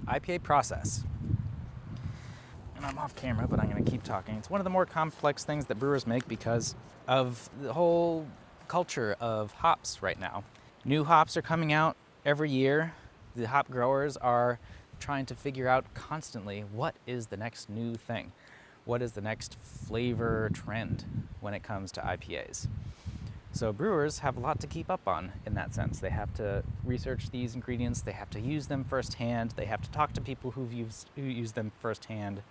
IPA process. And I'm off camera, but I'm going to keep talking. It's one of the more complex things that brewers make because of the whole culture of hops right now. New hops are coming out every year. The hop growers are trying to figure out constantly what is the next new thing. What is the next flavor trend when it comes to IPAs? So brewers have a lot to keep up on in that sense. They have to research these ingredients, they have to use them firsthand, they have to talk to people who use them firsthand,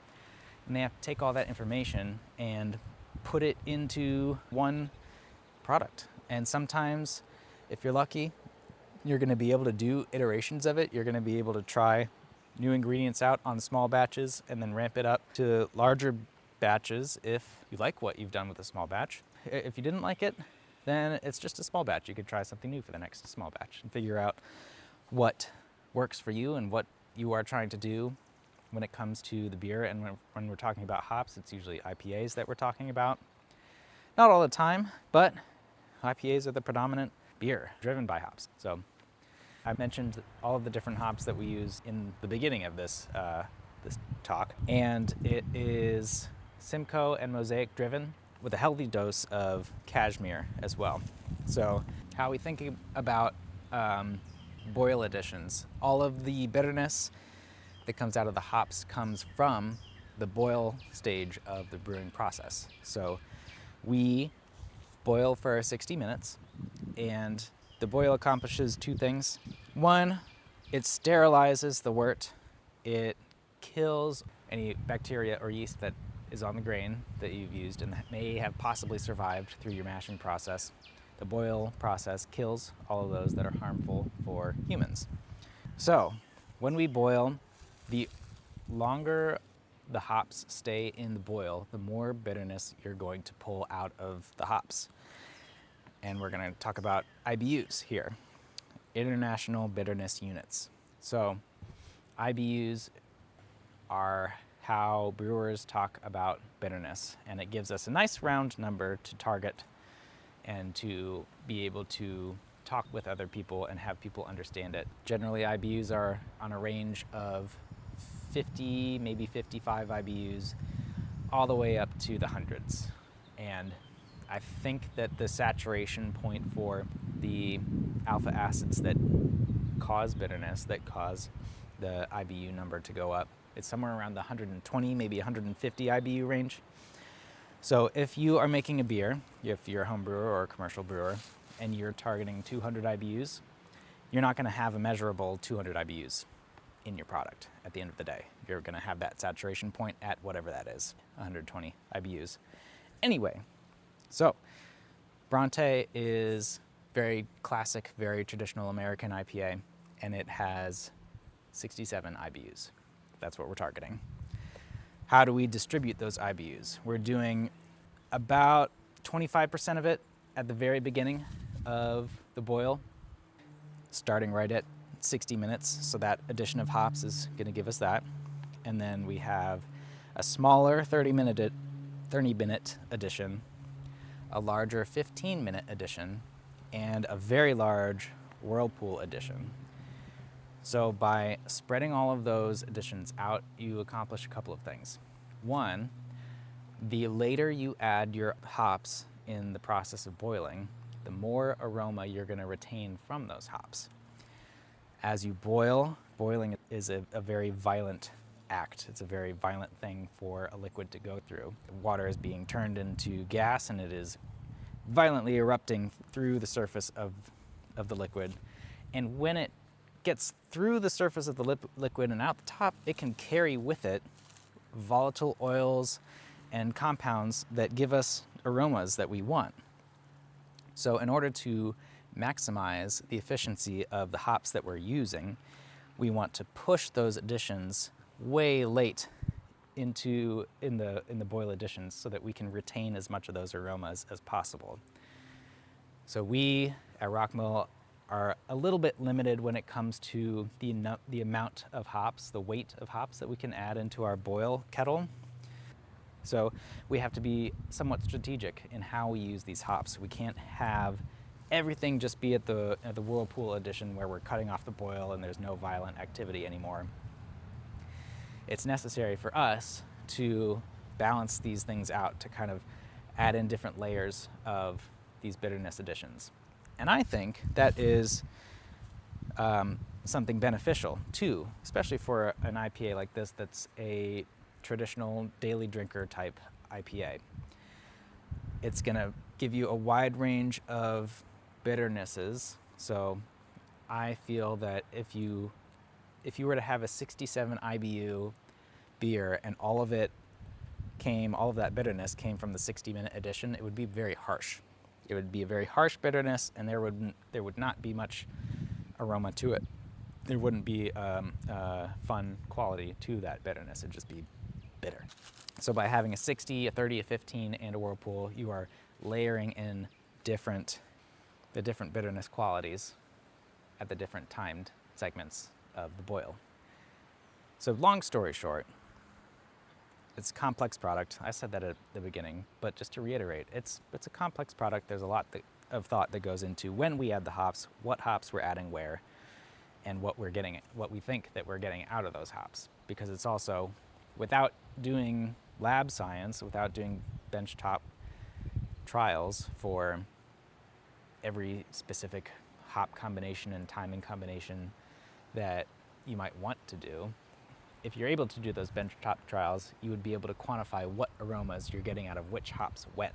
and they have to take all that information and put it into one product. And sometimes, if you're lucky, you're going to be able to do iterations of it. You're going to be able to try new ingredients out on small batches and then ramp it up to larger batches if you like what you've done with a small batch. If you didn't like it, then it's just a small batch. You could try something new for the next small batch and figure out what works for you and what you are trying to do when it comes to the beer. And when we're talking about hops, it's usually IPAs that we're talking about. Not all the time, but IPAs are the predominant beer driven by hops. So I mentioned all of the different hops that we use in the beginning of this talk, and it is Simcoe and Mosaic driven with a healthy dose of cashmere as well. So how we think about boil additions, all of the bitterness that comes out of the hops comes from the boil stage of the brewing process. So we boil for 60 minutes, and the boil accomplishes two things. One, it sterilizes the wort. It kills any bacteria or yeast that is on the grain that you've used and that may have possibly survived through your mashing process. The boil process kills all of those that are harmful for humans. So when we boil, the longer the hops stay in the boil, the more bitterness you're going to pull out of the hops. And we're going to talk about IBUs here, International Bitterness Units. So IBUs are how brewers talk about bitterness, and it gives us a nice round number to target and to be able to talk with other people and have people understand it. Generally, IBUs are on a range of 50, maybe 55 IBUs, all the way up to the hundreds. And I think that the saturation point for the alpha acids that cause bitterness, that cause the IBU number to go up, it's somewhere around the 120, maybe 150 IBU range. So if you are making a beer, if you're a home brewer or a commercial brewer, and you're targeting 200 IBUs, you're not going to have a measurable 200 IBUs in your product at the end of the day. You're going to have that saturation point at whatever that is, 120 IBUs. Anyway, so Brontë is very classic, very traditional American IPA, and it has 67 IBUs. That's what we're targeting. How do we distribute those IBUs? We're doing about 25% of it at the very beginning of the boil, starting right at 60 minutes. So that addition of hops is going to give us that. And then we have a smaller 30-minute addition, a larger 15-minute addition, and a very large whirlpool addition. So by spreading all of those additions out, you accomplish a couple of things. One, the later you add your hops in the process of boiling, the more aroma you're going to retain from those hops. As you boil, boiling is a very violent act. It's a very violent thing for a liquid to go through. Water is being turned into gas, and it is violently erupting through the surface of the liquid. And when it gets through the surface of the liquid and out the top, it can carry with it volatile oils and compounds that give us aromas that we want. So in order to maximize the efficiency of the hops that we're using, we want to push those additions way late in the boil additions so that we can retain as much of those aromas as possible. So we at Rockmill are a little bit limited when it comes to the amount of hops, the weight of hops that we can add into our boil kettle. So we have to be somewhat strategic in how we use these hops. We can't have everything just be at the whirlpool addition where we're cutting off the boil and there's no violent activity anymore. it's necessary for us to balance these things out, to kind of add in different layers of these bitterness additions. And I think that is something beneficial too, especially for an IPA like this that's a traditional daily drinker type IPA. It's going to give you a wide range of bitternesses. So I feel that if you were to have a 67 IBU beer and all of that bitterness came from the 60-minute edition, it would be very harsh. It would be a very harsh bitterness, and there would not be much aroma to it. There wouldn't be fun quality to that bitterness. It'd just be bitter. So by having a 60, a 30, a 15, and a Whirlpool, you are layering in the different bitterness qualities at the different timed segments of the boil. So long story short, it's a complex product. I said that at the beginning, but just to reiterate, it's a complex product. There's a lot of thought that goes into when we add the hops, what hops we're adding where, and what we think that we're getting out of those hops. Because it's also, without doing lab science, without doing benchtop trials for every specific hop combination and timing combination that you might want to do, if you're able to do those benchtop trials, you would be able to quantify what aromas you're getting out of which hops when.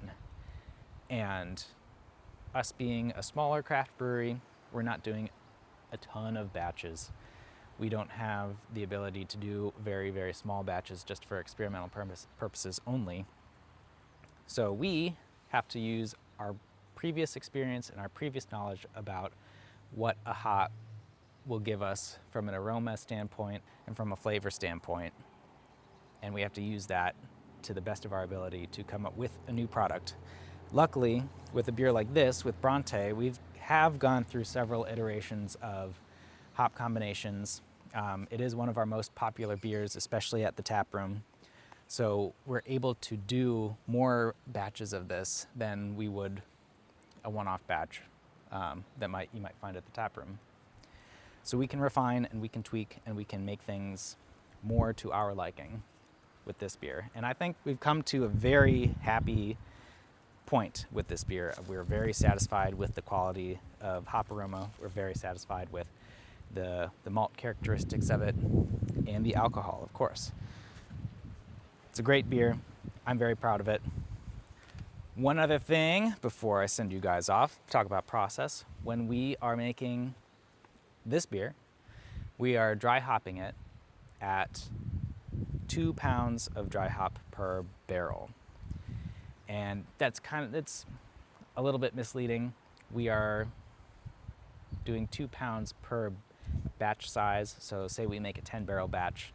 And us being a smaller craft brewery, we're not doing a ton of batches. We don't have the ability to do very, very small batches just for experimental purposes only. So we have to use our previous experience and our previous knowledge about what a hop will give us from an aroma standpoint and from a flavor standpoint. And we have to use that to the best of our ability to come up with a new product. Luckily, with a beer like this, with Brontë, we have gone through several iterations of hop combinations. It is one of our most popular beers, especially at the tap room. So we're able to do more batches of this than we would a one-off batch that you might find at the tap room. So we can refine and we can tweak and we can make things more to our liking with this beer. And I think we've come to a very happy point with this beer. We're very satisfied with the quality of hop aroma. We're very satisfied with the malt characteristics of it and the alcohol, of course. It's a great beer. I'm very proud of it. One other thing before I send you guys off, talk about process. When we are making this beer, we are dry hopping it at 2 pounds of dry hop per barrel. And it's a little bit misleading. We are doing 2 pounds per batch size. So say we make a 10 barrel batch,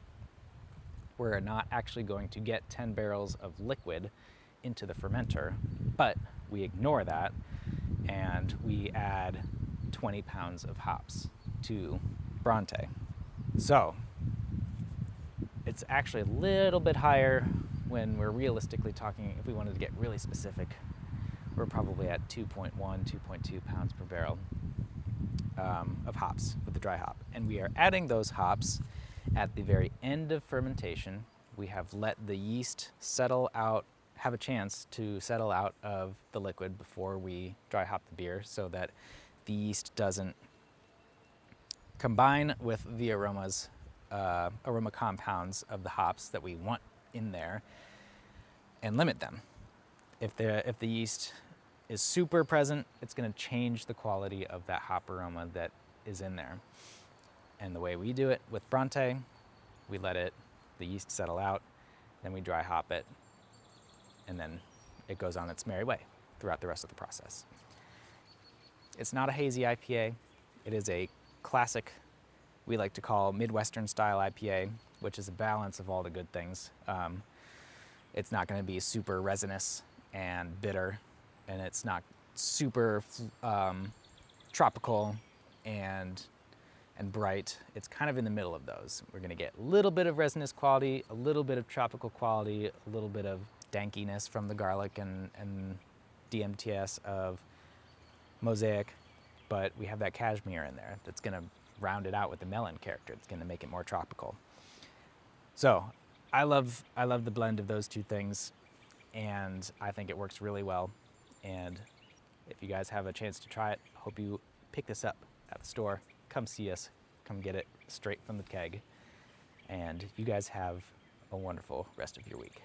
we're not actually going to get 10 barrels of liquid into the fermenter, but we ignore that and we add 20 pounds of hops to Brontë. So it's actually a little bit higher when we're realistically talking. If we wanted to get really specific, we're probably at 2.1, 2.2 pounds per barrel of hops with the dry hop. And we are adding those hops at the very end of fermentation. We have let the yeast settle out, have a chance to settle out of the liquid before we dry hop the beer so that the yeast doesn't combine with the aroma compounds of the hops that we want in there and limit them. If the yeast is super present, it's going to change the quality of that hop aroma that is in there. And the way we do it with Brontë, we let the yeast settle out, then we dry hop it, and then it goes on its merry way throughout the rest of the process. It's not a hazy IPA. It is a classic, we like to call Midwestern style IPA, which is a balance of all the good things. It's not going to be super resinous and bitter, and it's not super tropical and bright. It's kind of in the middle of those. We're going to get a little bit of resinous quality, a little bit of tropical quality, a little bit of dankiness from the garlic and DMTS of Mosaic, but we have that cashmere in there that's going to round it out with the melon character. It's going to make it more tropical. So I love the blend of those two things, and I think it works really well. And if you guys have a chance to try it, hope you pick this up at the store. Come see us. Come get it straight from the keg. And you guys have a wonderful rest of your week.